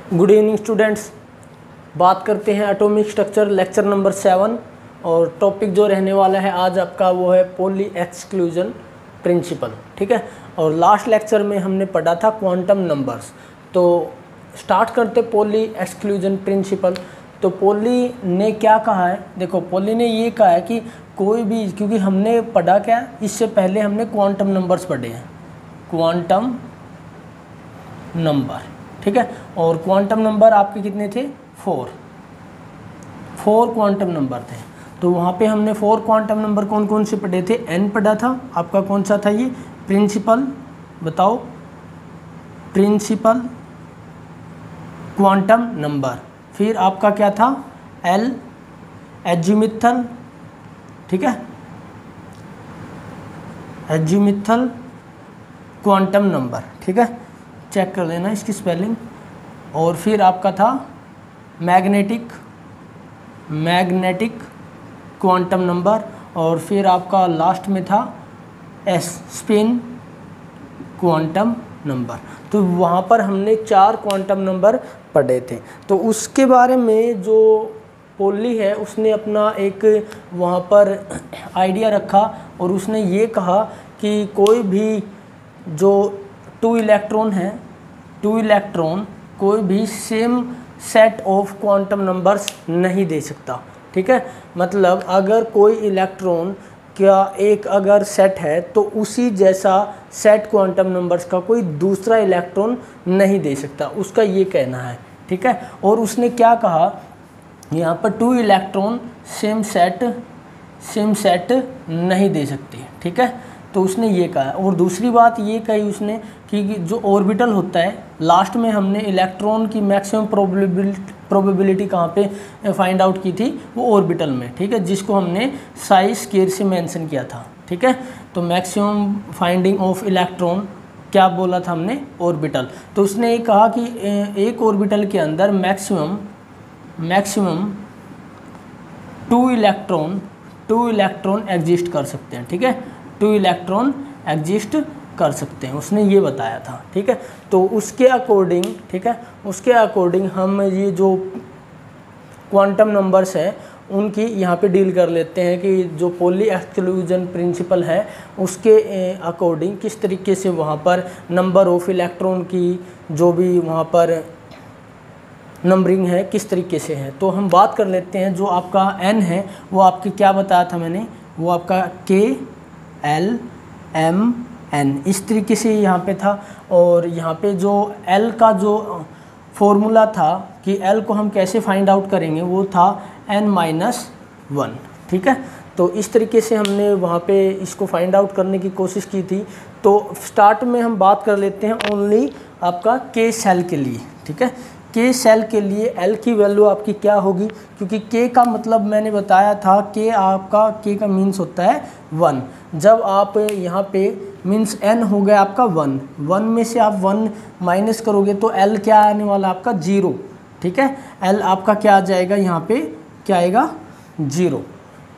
Good evening students. बात करते हैं एटॉमिक स्ट्रक्चर लेक्चर नंबर 7 और टॉपिक जो रहने वाला है आज आपका वो है पॉली एक्सक्लूजन प्रिंसिपल। ठीक है, और लास्ट लेक्चर में हमने पढ़ा था क्वांटम नंबर्स। तो स्टार्ट करते पॉली एक्सक्लूजन प्रिंसिपल। तो पॉली ने क्या कहा है, देखो पॉली ने ये कहा है कि कोई भी, क्योंकि हमने पढ़ा क्या, इससे पहले हमने क्वांटम नंबर्स पढ़े हैं, क्वांटम नंबर। ठीक है, और क्वांटम नंबर आपके कितने थे, 4 क्वांटम नंबर थे। तो वहाँ पे हमने 4 क्वांटम नंबर कौन कौन से पढ़े थे, n पढ़ा था आपका, कौन सा था ये, प्रिंसिपल, बताओ, प्रिंसिपल क्वांटम नंबर। फिर आपका क्या था, l एजिमिथल, ठीक है, एजिमिथल क्वांटम नंबर, ठीक है, चेक कर लेना इसकी स्पेलिंग। और फिर आपका था मैग्नेटिक क्वांटम नंबर। और फिर आपका लास्ट में था s स्पिन क्वांटम नंबर। तो वहाँ पर हमने 4 क्वांटम नंबर पढ़े थे। तो उसके बारे में जो पॉली है उसने अपना एक वहाँ पर आइडिया रखा और उसने ये कहा कि कोई भी जो 2 इलेक्ट्रॉन है, 2 इलेक्ट्रॉन कोई भी same set of quantum numbers नहीं दे सकता। ठीक है, मतलब अगर कोई इलेक्ट्रॉन का एक अगर सेट है तो उसी जैसा सेट क्वांटम नंबर्स का कोई दूसरा इलेक्ट्रॉन नहीं दे सकता, उसका ये कहना है। ठीक है, और उसने क्या कहा, यहाँ पर 2 इलेक्ट्रॉन सेम सेट नहीं दे सकते। ठीक है, तो उसने ये कहा। और दूसरी बात ये कही उसने कि जो ऑर्बिटल होता है, लास्ट में हमने इलेक्ट्रॉन की मैक्सिमम प्रोबेबिलिटी कहाँ पे फाइंड आउट की थी, वो ऑर्बिटल में। ठीक है, जिसको हमने साई स्क्वायर से मेंशन किया था। ठीक है, तो मैक्सिमम फाइंडिंग ऑफ इलेक्ट्रॉन क्या बोला था हमने, ऑर्बिटल। तो उसने ये कहा कि एक ऑर्बिटल के अंदर मैक्सिमम 2 इलेक्ट्रॉन एग्जिस्ट कर सकते हैं। ठीक है, 2 इलेक्ट्रॉन एग्जिस्ट कर सकते हैं, उसने ये बताया था। ठीक है, तो उसके अकॉर्डिंग, ठीक है, उसके अकॉर्डिंग हम ये जो क्वांटम नंबर्स हैं उनकी यहाँ पे डील कर लेते हैं कि जो पॉली एक्सक्लूजन प्रिंसिपल है उसके अकॉर्डिंग किस तरीके से वहाँ पर नंबर ऑफ इलेक्ट्रॉन की जो भी वहाँ पर नंबरिंग है किस तरीके से है। तो हम बात कर लेते हैं, जो आपका n है वो आपके क्या बताया था मैंने, वो आपका k l m n इस तरीके से यहाँ पे था। और यहाँ पे जो l का जो फॉर्मूला था कि l को हम कैसे फाइंड आउट करेंगे, वो था n-1। ठीक है, तो इस तरीके से हमने वहाँ पे इसको फाइंड आउट करने की कोशिश की थी। तो स्टार्ट में हम बात कर लेते हैं ओनली आपका k सेल के लिए। ठीक है, k सेल के लिए l की वैल्यू आपकी क्या होगी, क्योंकि k का मतलब मैंने बताया था, k आपका k का मीन्स होता है 1। जब आप यहाँ पे मीन्स n हो गया आपका 1 में से आप 1 माइनस करोगे तो l क्या आने वाला आपका 0। ठीक है, l आपका क्या आ जाएगा, यहाँ पे क्या आएगा 0।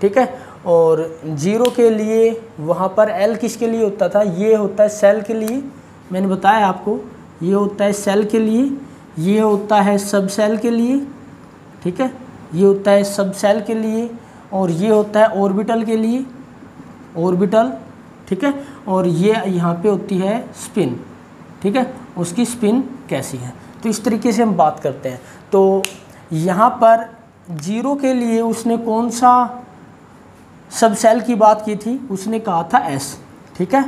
ठीक है, और 0 के लिए वहाँ पर l किसके लिए होता था, ये होता है सेल के लिए, मैंने बताया आपको, ये होता है सेल के लिए, ये होता है सब सेल के लिए। ठीक है, ये होता है सब सेल के लिए, और ये होता है ऑर्बिटल के लिए, ऑर्बिटल। ठीक है, और ये यहाँ पे होती है स्पिन। ठीक है, उसकी स्पिन कैसी है, तो इस तरीके से हम बात करते हैं। तो यहाँ पर 0 के लिए उसने कौन सा सब सेल की बात की थी, उसने कहा था s। ठीक है,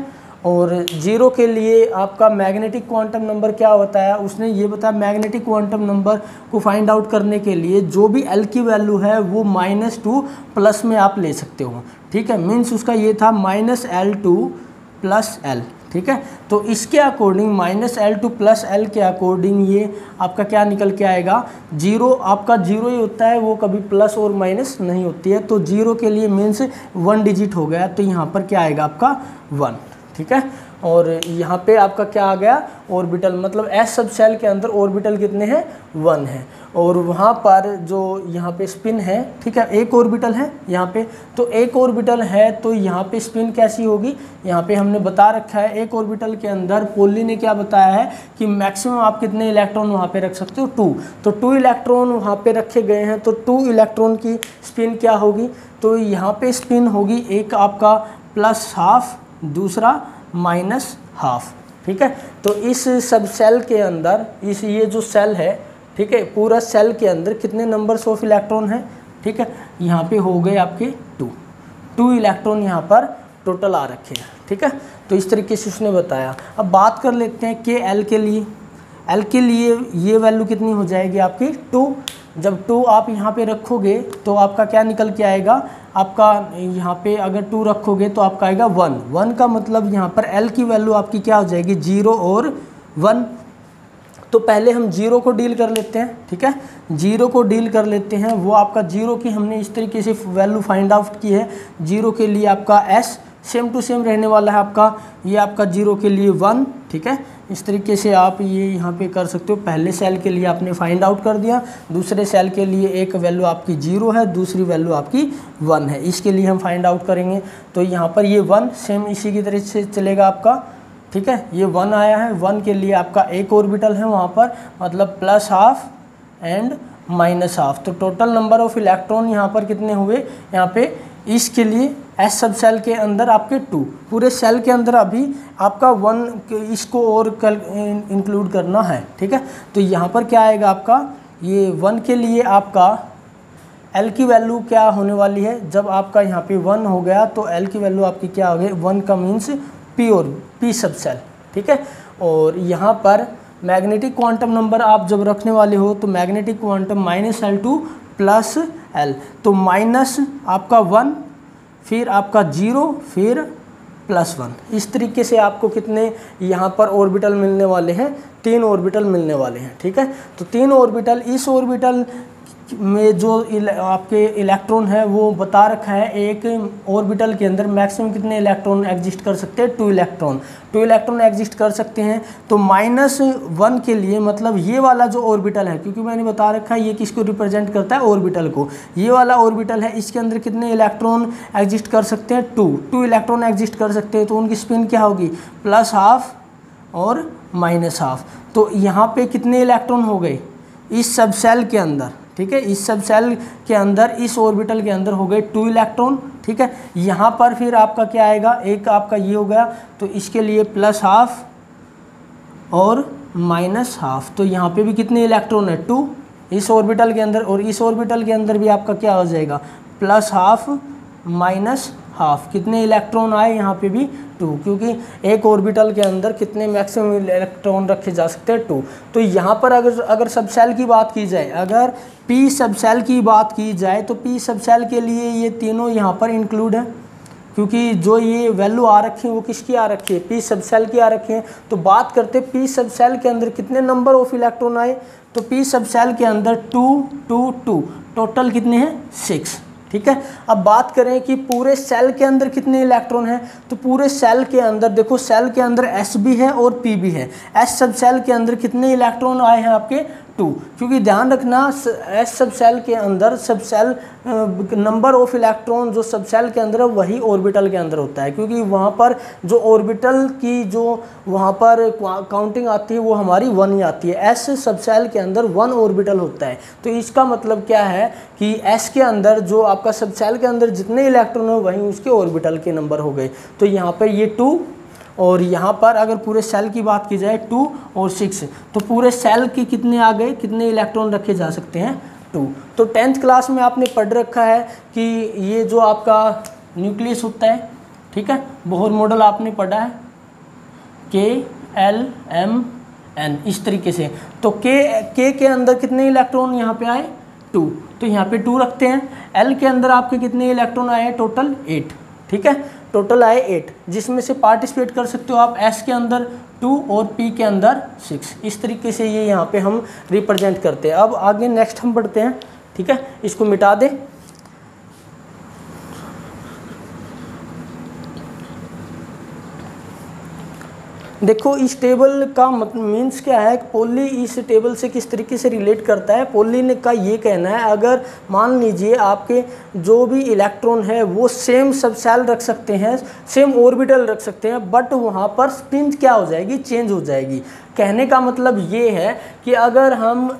और 0 के लिए आपका मैग्नेटिक क्वांटम नंबर क्या होता है, उसने ये बताया मैग्नेटिक क्वांटम नंबर को फाइंड आउट करने के लिए जो भी l की वैल्यू है वो -2 प्लस में आप ले सकते हो। ठीक है, मीन्स उसका ये था -L2 + L। ठीक है, तो इसके अकॉर्डिंग -L2 + L के अकॉर्डिंग ये आपका क्या निकल के आएगा, 0 आपका 0 ही होता है, वो कभी प्लस और माइनस नहीं होती है। तो 0 के लिए मीन्स 1 डिजिट हो गया, तो यहाँ पर क्या आएगा आपका 1। ठीक है, और यहाँ पे आपका क्या आ गया, ऑर्बिटल, मतलब एस सब सेल के अंदर ऑर्बिटल कितने हैं, 1 है। और वहाँ पर जो यहाँ पे स्पिन है, ठीक है, एक ऑर्बिटल है यहाँ पे, तो एक ऑर्बिटल है तो यहाँ पे स्पिन कैसी होगी, यहाँ पे हमने बता रखा है एक ऑर्बिटल के अंदर पॉली ने क्या बताया है कि मैक्सिमम आप कितने इलेक्ट्रॉन वहाँ पे रख सकते हो, 2। तो 2 इलेक्ट्रॉन वहाँ पे रखे गए हैं, तो 2 इलेक्ट्रॉन की स्पिन क्या होगी, तो यहाँ पे स्पिन होगी एक आपका +½ दूसरा -½ ठीक है। तो इस सब सेल के अंदर इस ये जो सेल है, ठीक है, पूरा सेल के अंदर कितने नंबर्स ऑफ इलेक्ट्रॉन है, ठीक है, यहाँ पे हो गए आपके 2 इलेक्ट्रॉन यहाँ पर टोटल आ रखे हैं, ठीक है। तो इस तरीके से उसने बताया। अब बात कर लेते हैं कि एल के लिए, एल के लिए ये वैल्यू कितनी हो जाएगी आपकी 2। जब 2 आप यहाँ पे रखोगे तो आपका क्या निकल के आएगा, आपका यहाँ पे अगर 2 रखोगे तो आपका आएगा 1 का मतलब यहाँ पर एल की वैल्यू आपकी क्या हो जाएगी, 0 और 1। तो पहले हम 0 को डील कर लेते हैं, ठीक है, 0 को डील कर लेते हैं। वो आपका 0 की हमने इस तरीके से वैल्यू फाइंड आउट की है। 0 के लिए आपका S सेम टू सेम रहने वाला है आपका, ये आपका 0 के लिए 1, ठीक है। इस तरीके से आप ये यहाँ पे कर सकते हो। पहले सेल के लिए आपने फाइंड आउट कर दिया, दूसरे सेल के लिए एक वैल्यू आपकी 0 है, दूसरी वैल्यू आपकी 1 है, इसके लिए हम फाइंड आउट करेंगे। तो यहाँ पर ये 1 सेम इसी की तरह से चलेगा आपका, ठीक है, ये 1 आया है। 1 के लिए आपका एक ऑर्बिटल है वहाँ पर, मतलब +½ एंड -½ तो टोटल नंबर ऑफ इलेक्ट्रॉन यहाँ पर कितने हुए, यहाँ पे इसके लिए एस सब सेल के अंदर आपके 2, पूरे सेल के अंदर अभी आपका 1 इसको और इंक्लूड करना है, ठीक है। तो यहाँ पर क्या आएगा आपका, ये 1 के लिए आपका एल की वैल्यू क्या होने वाली है, जब आपका यहाँ पे 1 हो गया तो एल की वैल्यू आपकी क्या हो गई, 1 का मीन्स पी और पी सब सेल, ठीक है। और यहाँ पर मैग्नेटिक क्वांटम नंबर आप जब रखने वाले हो तो मैग्नेटिक क्वांटम -L2 + L, तो माइनस आपका 1, फिर आपका 0, फिर +1। इस तरीके से आपको कितने यहाँ पर ऑर्बिटल मिलने वाले हैं, 3 ऑर्बिटल मिलने वाले हैं, ठीक है। तो 3 ऑर्बिटल, इस ऑर्बिटल में जो आपके इलेक्ट्रॉन है वो बता रखा है, एक ऑर्बिटल के अंदर मैक्सिमम कितने इलेक्ट्रॉन एग्जिस्ट कर सकते हैं, 2 इलेक्ट्रॉन एग्जिस्ट कर सकते हैं। तो -1 के लिए मतलब ये वाला जो ऑर्बिटल है, क्योंकि मैंने बता रखा है ये किसको रिप्रेजेंट करता है, ऑर्बिटल को, ये वाला ऑर्बिटल है, इसके अंदर कितने इलेक्ट्रॉन एग्जिस्ट कर सकते हैं, 2 इलेक्ट्रॉन एग्जिस्ट कर सकते हैं। तो उनकी स्पिन क्या होगी, +½ और -½ तो यहाँ पे कितने इलेक्ट्रॉन हो गए इस सब सेल के अंदर, ठीक है, इस सब सेल के अंदर इस ऑर्बिटल के अंदर हो गए 2 इलेक्ट्रॉन, ठीक है। यहाँ पर फिर आपका क्या आएगा, एक आपका ये हो गया, तो इसके लिए +½ और -½ तो यहाँ पे भी कितने इलेक्ट्रॉन है, 2 इस ऑर्बिटल के अंदर, और इस ऑर्बिटल के अंदर भी आपका क्या हो जाएगा, +½ -½ कितने इलेक्ट्रॉन आए यहाँ पे भी 2, क्योंकि एक ऑर्बिटल के अंदर कितने मैक्सिमम इलेक्ट्रॉन रखे जा सकते हैं, 2। तो यहाँ पर अगर सब सेल की बात की जाए, अगर पी सब सेल की बात की जाए तो पी सब सेल के लिए ये तीनों यहाँ पर इंक्लूड है, क्योंकि जो ये वैल्यू आ रखी है वो किसकी आ रखी है, पी सब सेल की आ रखी है। तो बात करते हैं पी सब सेल के अंदर कितने नंबर ऑफ इलेक्ट्रॉन आए, तो पी सब सेल के अंदर 2 2 2 टोटल कितने हैं, 6, ठीक है। अब बात करें कि पूरे सेल के अंदर कितने इलेक्ट्रॉन हैं, तो पूरे सेल के अंदर देखो, सेल के अंदर S भी है और P भी है। S सब सेल के अंदर कितने इलेक्ट्रॉन आए हैं आपके, 2, क्योंकि ध्यान रखना S सब सेल के अंदर सब सेल नंबर ऑफ इलेक्ट्रॉन जो सब सेल के अंदर है वही ऑर्बिटल के अंदर होता है, क्योंकि वहाँ पर जो ऑर्बिटल की जो वहाँ पर काउंटिंग आती है वो हमारी 1 ही आती है। S सब सेल के अंदर 1 ऑर्बिटल होता है। तो इसका मतलब क्या है कि S के अंदर जो आपका सब सेल के अंदर जितने इलेक्ट्रॉन हो वहीं उसके ऑर्बिटल के नंबर हो गए। तो यहाँ पर ये 2, और यहाँ पर अगर पूरे सेल की बात की जाए 2 और 6, तो पूरे सेल के कितने आ गए, कितने इलेक्ट्रॉन रखे जा सकते हैं, 2। तो 10th क्लास में आपने पढ़ रखा है कि ये जो आपका न्यूक्लियस होता है, ठीक है, बोहर मॉडल आपने पढ़ा है, K-L-M-N इस तरीके से। तो K के अंदर कितने इलेक्ट्रॉन यहाँ पे आए, 2, तो यहाँ पे 2 रखते हैं। L के अंदर आपके कितने इलेक्ट्रॉन आए, टोटल 8, ठीक है, टोटल आए 8, जिसमें से पार्टिसिपेट कर सकते हो आप S के अंदर 2 और P के अंदर 6। इस तरीके से ये यहाँ पे हम रिप्रेजेंट करते हैं। अब आगे नेक्स्ट हम बढ़ते हैं, ठीक है, इसको मिटा दें। देखो इस टेबल का मीन्स क्या है, पोली इस टेबल से किस तरीके से रिलेट करता है। पोली ने का ये कहना है, अगर मान लीजिए आपके जो भी इलेक्ट्रॉन है वो सेम सब सेल रख सकते हैं, सेम ऑर्बिटल रख सकते हैं, बट वहाँ पर स्पिन क्या हो जाएगी, चेंज हो जाएगी। कहने का मतलब ये है कि अगर हम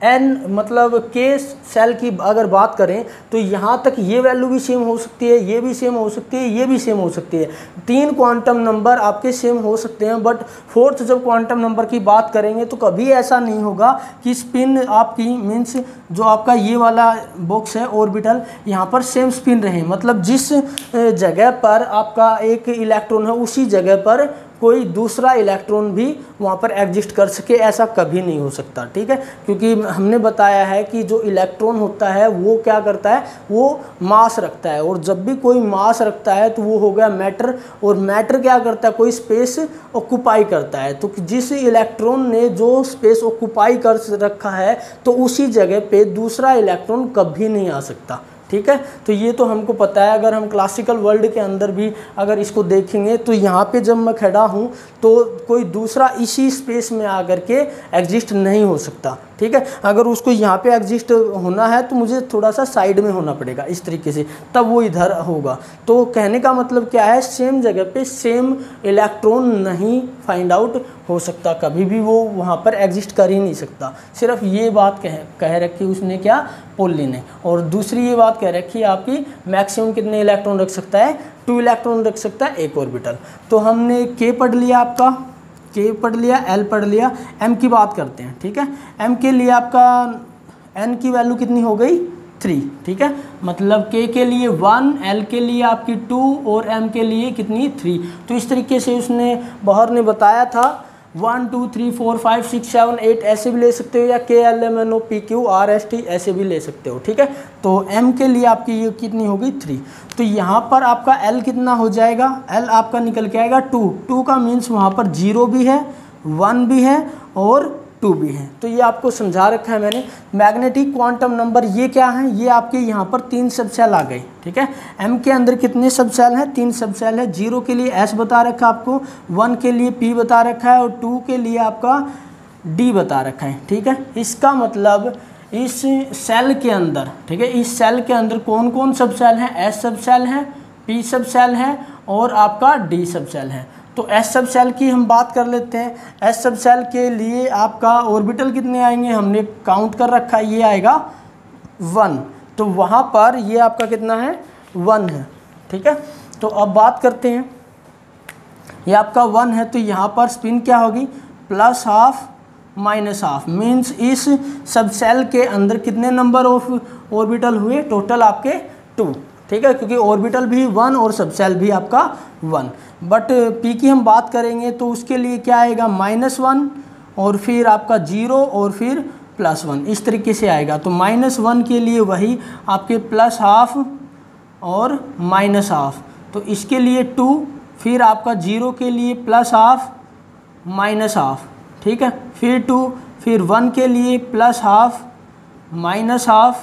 n मतलब k सेल की अगर बात करें तो यहाँ तक ये वैल्यू भी सेम हो सकती है, ये भी सेम हो सकती है, ये भी सेम हो सकती है। 3 क्वांटम नंबर आपके सेम हो सकते हैं, बट फोर्थ जब क्वांटम नंबर की बात करेंगे तो कभी ऐसा नहीं होगा कि स्पिन आपकी मीन्स जो आपका ये वाला बॉक्स है ऑर्बिटल, यहाँ पर सेम स्पिन रहे। मतलब जिस जगह पर आपका एक इलेक्ट्रॉन है उसी जगह पर कोई दूसरा इलेक्ट्रॉन भी वहाँ पर एग्जिस्ट कर सके, ऐसा कभी नहीं हो सकता। ठीक है, क्योंकि हमने बताया है कि जो इलेक्ट्रॉन होता है वो क्या करता है, वो मास रखता है, और जब भी कोई मास रखता है तो वो हो गया मैटर, और मैटर क्या करता है, कोई स्पेस ऑक्यूपाई करता है। तो जिस इलेक्ट्रॉन ने जो स्पेस ऑक्यूपाई कर रखा है तो उसी जगह पे दूसरा इलेक्ट्रॉन कभी नहीं आ सकता। ठीक है, तो ये तो हमको पता है। अगर हम क्लासिकल वर्ल्ड के अंदर भी अगर इसको देखेंगे तो यहाँ पे जब मैं खड़ा हूँ तो कोई दूसरा इसी स्पेस में आकर के एग्जिस्ट नहीं हो सकता। ठीक है, अगर उसको यहाँ पे एग्जिस्ट होना है तो मुझे थोड़ा सा साइड में होना पड़ेगा इस तरीके से, तब वो इधर होगा। तो कहने का मतलब क्या है, सेम जगह पे सेम इलेक्ट्रॉन नहीं फाइंड आउट हो सकता, कभी भी वो वहाँ पर एग्जिस्ट कर ही नहीं सकता। सिर्फ ये बात कह रखी उसने क्या, पोली ने। और दूसरी ये बात कह रखी आपकी मैक्सिमम कितने इलेक्ट्रॉन रख सकता है, 2 इलेक्ट्रॉन रख सकता है एक ऑर्बिटल। तो हमने के पढ़ लिया, आपका के पढ़ लिया, एल पढ़ लिया, एम की बात करते हैं। ठीक है, एम के लिए आपका एन की वैल्यू कितनी हो गई, 3। ठीक है, मतलब के लिए 1, एल के लिए आपकी 2 और एम के लिए कितनी 3। तो इस तरीके से उसने बाहर ने बताया था 1 2 3 4 5 6 7 8 ऐसे भी ले सकते हो, या K L M N O P Q R S T ऐसे भी ले सकते हो। ठीक है, तो एम के लिए आपकी ये कितनी हो गई 3। तो यहाँ पर आपका एल कितना हो जाएगा, एल आपका निकल के आएगा 2 का मीन्स वहाँ पर 0 भी है, 1 भी है और 2 भी है। तो ये आपको समझा रखा है मैंने। मैग्नेटिक क्वांटम नंबर ये क्या है, ये आपके यहाँ पर 3 सब सेल आ गए। ठीक है, एम के अंदर कितने सब सेल हैं, 3 सब सेल है। 0 के लिए एस बता रखा है आपको, 1 के लिए पी बता रखा है और 2 के लिए आपका डी बता रखा है। ठीक है, इसका मतलब इस सेल के अंदर, ठीक है, इस सेल के अंदर कौन कौन सब सेल हैं, एस सब सेल है, पी सब सेल है और आपका डी सब सेल है। तो एस सब सेल की हम बात कर लेते हैं। एस सब सेल के लिए आपका ऑर्बिटल कितने आएंगे, हमने काउंट कर रखा है, ये आएगा 1। तो वहाँ पर ये आपका कितना है, 1 है। ठीक है, तो अब बात करते हैं, ये आपका 1 है तो यहाँ पर स्पिन क्या होगी, +½ -½ मीन्स इस सब सेल के अंदर कितने नंबर ऑफ ऑर्बिटल हुए, टोटल आपके 2। ठीक है, क्योंकि ऑर्बिटल भी 1 और सब सेल भी आपका 1। बट पी की हम बात करेंगे तो उसके लिए क्या आएगा, -1 और फिर आपका 0 और फिर +1 इस तरीके से आएगा। तो -1 के लिए वही आपके +½ और -½ तो इसके लिए 2, फिर आपका 0 के लिए +½ -½ ठीक है, फिर 2, फिर 1 के लिए +½ -½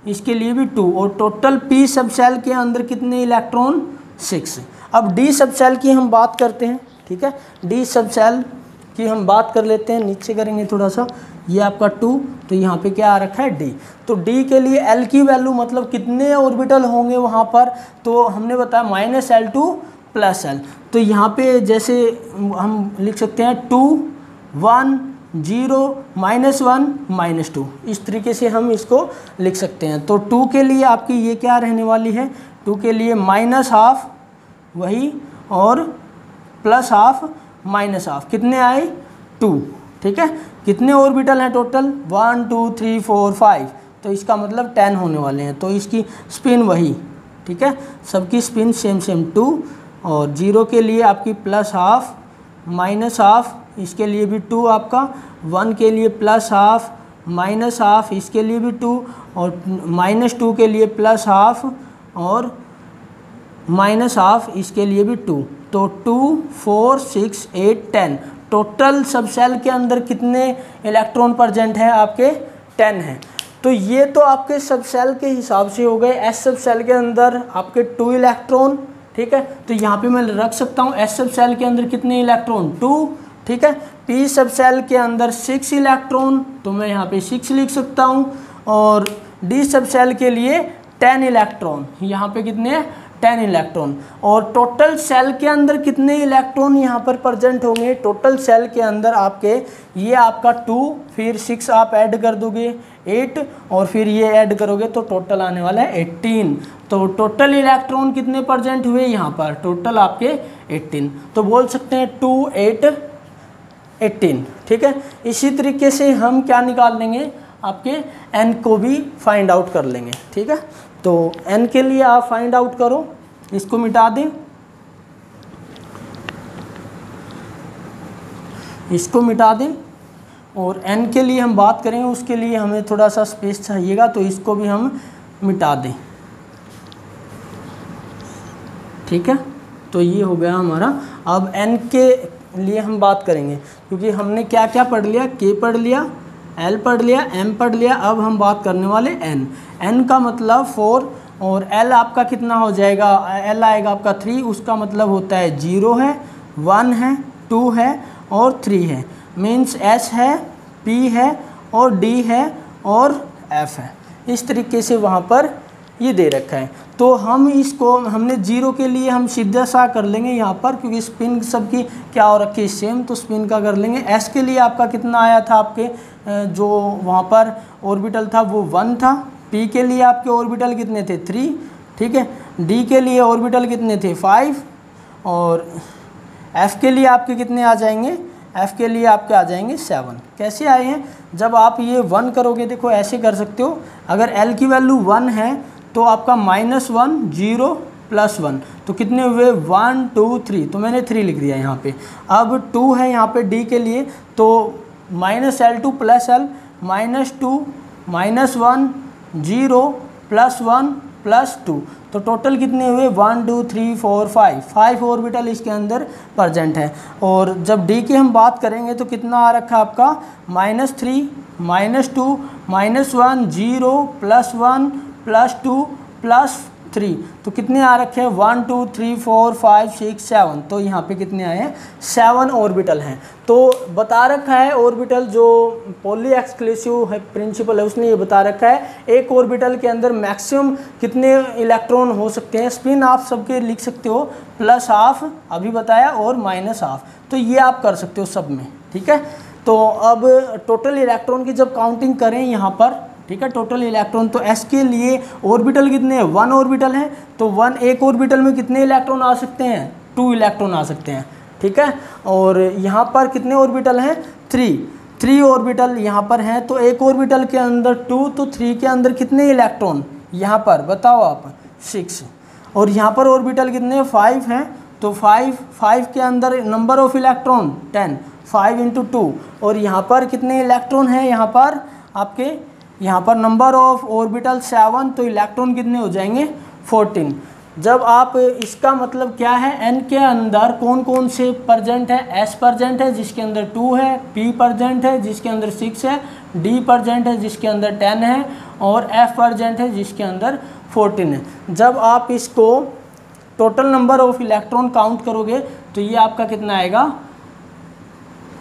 इसके लिए भी 2 और टोटल पी सब सेल के अंदर कितने इलेक्ट्रॉन, 6। अब डी सब सेल की हम बात करते हैं। ठीक है, डी सब सेल की हम बात कर लेते हैं, नीचे करेंगे थोड़ा सा, ये आपका 2 तो यहाँ पे क्या आ रखा है, डी। तो डी के लिए एल की वैल्यू मतलब कितने ऑर्बिटल होंगे वहाँ पर, तो हमने बताया -L2 + L। तो यहाँ पे जैसे हम लिख सकते हैं 2 1 0 -1 -2 इस तरीके से हम इसको लिख सकते हैं। तो 2 के लिए आपकी ये क्या रहने वाली है, 2 के लिए -½ वही और +½ -½ कितने आए, 2। ठीक है, कितने ऑर्बिटल हैं टोटल, 1 2 3 4 5 तो इसका मतलब 10 होने वाले हैं। तो इसकी स्पिन वही, ठीक है, सबकी स्पिन सेम 2 और 0 के लिए आपकी +½ -½ इसके लिए भी 2 आपका, 1 के लिए +½ -½ इसके लिए भी 2 और -2 के लिए +½ और -½ इसके लिए भी 2। तो 2 4 6 8 10 टोटल सब सेल के अंदर कितने इलेक्ट्रॉन प्रेजेंट हैं आपके, 10 हैं। तो ये तो आपके सब सेल के हिसाब से हो गए। एस सब सेल के अंदर आपके 2 इलेक्ट्रॉन, ठीक है। तो यहाँ पे मैं रख सकता हूँ एस सब सेल के अंदर कितने इलेक्ट्रॉन 2, ठीक है। पी सब सेल के अंदर 6 इलेक्ट्रॉन, तो मैं यहाँ पे 6 लिख सकता हूँ। और डी सब सेल के लिए 10 इलेक्ट्रॉन, यहाँ पे कितने हैं 10 इलेक्ट्रॉन। और टोटल सेल के अंदर कितने इलेक्ट्रॉन यहाँ पर प्रेजेंट होंगे, टोटल सेल के अंदर आपके ये आपका 2, फिर 6 आप ऐड कर दोगे 8, और फिर ये ऐड करोगे तो टोटल आने वाला है 18। तो टोटल इलेक्ट्रॉन कितने प्रेजेंट हुए यहाँ पर, टोटल आपके 18। तो बोल सकते हैं 2, 8, 18, ठीक है। इसी तरीके से हम क्या निकाल लेंगे, आपके n को भी फाइंड आउट कर लेंगे, ठीक है। तो n के लिए आप फाइंड आउट करो, इसको मिटा दें, इसको मिटा दें। और n के लिए हम बात करेंगे, उसके लिए हमें थोड़ा सा स्पेस चाहिएगा, तो इसको भी हम मिटा दें, ठीक है। तो ये हो गया हमारा। अब n के लिए हम बात करेंगे, क्योंकि हमने क्या क्या पढ़ लिया, k पढ़ लिया, l पढ़ लिया, m पढ़ लिया। अब हम बात करने वाले n का मतलब 4, और l आपका कितना हो जाएगा, l आएगा आपका 3, उसका मतलब होता है 0 है, 1 है, 2 है और 3 है। मीन्स s है, p है और d है और f है। इस तरीके से वहाँ पर ये दे रखा है। तो हम इसको हमने 0 के लिए हम सीधा सा कर लेंगे यहाँ पर, क्योंकि स्पिन सबकी क्या हो रखी है सेम, तो स्पिन का कर लेंगे। s के लिए आपका कितना आया था, आपके जो वहाँ पर ऑर्बिटल था वो 1 था। p के लिए आपके ऑर्बिटल कितने थे 3, ठीक है। d के लिए ऑर्बिटल कितने थे 5, और f के लिए आपके कितने आ जाएंगे, f के लिए आपके आ जाएंगे 7। कैसे आए हैं, जब आप ये 1 करोगे, देखो ऐसे कर सकते हो, अगर l की वैल्यू 1 है तो आपका -1, 0 + 1, तो कितने हुए 1, 2, 3, तो मैंने 3 लिख दिया यहाँ पे। अब 2 है यहाँ पे d के लिए, तो -L2 + L, -2, -1, 0 + 1 + 2, तो टोटल कितने हुए 1, 2, 3, 4, 5 ऑर्बिटल इसके अंदर प्रेजेंट है। और जब d की हम बात करेंगे तो कितना आ रखा आपका -3, -2, -1, 0 + 1 + 2 + 3, तो कितने आ रखे हैं 1, 2, 3, 4, 5, 6, 7, तो यहाँ पे कितने आए हैं 7 ऑर्बिटल हैं। तो बता रखा है ऑर्बिटल, जो पॉली एक्सक्लूसिव है प्रिंसिपल है उसने ये बता रखा है एक ऑर्बिटल के अंदर मैक्सिमम कितने इलेक्ट्रॉन हो सकते हैं। स्पिन आप सबके लिख सकते हो +½ अभी बताया और -½ तो ये आप कर सकते हो सब में, ठीक है। तो अब टोटल इलेक्ट्रॉन की जब काउंटिंग करें यहाँ पर, ठीक है, टोटल इलेक्ट्रॉन, तो s के लिए ऑर्बिटल कितने हैं 1 ऑर्बिटल है, तो एक ऑर्बिटल में कितने इलेक्ट्रॉन आ सकते हैं 2 इलेक्ट्रॉन आ सकते हैं, ठीक है। और यहाँ पर कितने ऑर्बिटल हैं 3 ऑर्बिटल यहाँ पर हैं, तो एक ऑर्बिटल के अंदर 2, तो 3 के अंदर कितने इलेक्ट्रॉन यहाँ पर बताओ आप 6, और यहाँ पर ऑर्बिटल कितने 5 हैं, तो 5 के अंदर नंबर ऑफ इलेक्ट्रॉन 10, 5 × 2, और यहाँ पर कितने इलेक्ट्रॉन हैं यहाँ पर आपके, यहाँ पर नंबर ऑफ ऑर्बिटल 7, तो इलेक्ट्रॉन कितने हो जाएंगे 14। जब आप इसका मतलब क्या है, n के अंदर कौन कौन से प्रेजेंट है, s प्रेजेंट है जिसके अंदर 2 है, p प्रेजेंट है जिसके अंदर 6 है, d प्रेजेंट है जिसके अंदर 10 है, और f प्रेजेंट है जिसके अंदर 14 है। जब आप इसको total number of electron count करोगे तो ये आपका कितना आएगा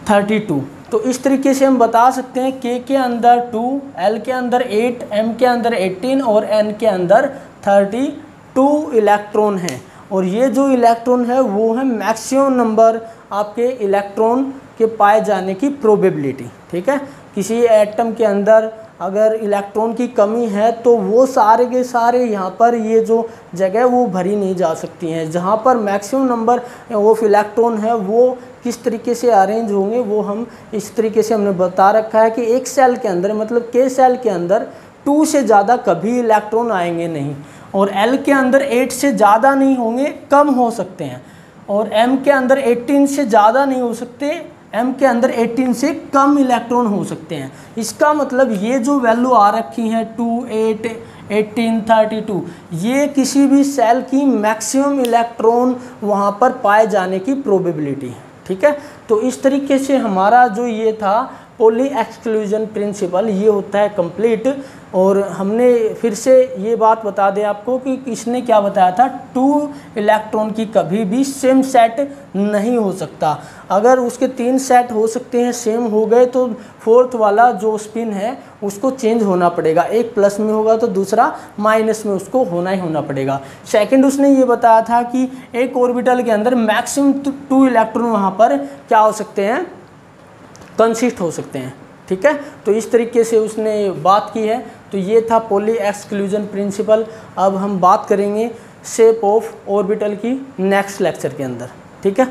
32। तो इस तरीके से हम बता सकते हैं k के अंदर 2, l के अंदर 8, m के अंदर 18 और n के अंदर 32 इलेक्ट्रॉन हैं। और ये जो इलेक्ट्रॉन है वो है मैक्सिमम नंबर आपके इलेक्ट्रॉन के पाए जाने की प्रोबेबिलिटी, ठीक है। किसी एटम के अंदर अगर इलेक्ट्रॉन की कमी है तो वो सारे के सारे यहाँ पर ये जो जगह वो भरी नहीं जा सकती हैं। जहाँ पर मैक्सिमम नंबर ऑफ इलेक्ट्रॉन है वो किस तरीके से अरेंज होंगे वो हम इस तरीके से हमने बता रखा है कि एक सेल के अंदर मतलब के सेल के अंदर 2 से ज़्यादा कभी इलेक्ट्रॉन आएंगे नहीं, और L के अंदर 8 से ज़्यादा नहीं होंगे, कम हो सकते हैं, और M के अंदर 18 से ज़्यादा नहीं हो सकते, M के अंदर 18 से कम इलेक्ट्रॉन हो सकते हैं। इसका मतलब ये जो वैल्यू आ रखी हैं 2, 8, 18, 32, ये किसी भी सेल की मैक्सिमम इलेक्ट्रॉन वहाँ पर पाए जाने की प्रोबेबिलिटी है, ठीक है। तो इस तरीके से हमारा जो ये था पॉली एक्सक्लूजन प्रिंसिपल ये होता है कंप्लीट। और हमने फिर से ये बात बता दें आपको कि इसने क्या बताया था, 2 इलेक्ट्रॉन की कभी भी सेम सेट नहीं हो सकता। अगर उसके 3 सेट हो सकते हैं, सेम हो गए, तो 4th वाला जो स्पिन है उसको चेंज होना पड़ेगा। एक प्लस में होगा तो दूसरा माइनस में उसको होना ही होना पड़ेगा। सेकंड उसने ये बताया था कि एक ऑर्बिटल के अंदर मैक्सिमम 2 इलेक्ट्रॉन वहाँ पर क्या हो सकते हैं, कंसिस्ट हो सकते हैं। ठीक है, तो इस तरीके से उसने बात की है। तो ये था पॉली एक्सक्लूजन प्रिंसिपल। अब हम बात करेंगे शेप ऑफ ऑर्बिटल की नेक्स्ट लेक्चर के अंदर। ठीक है।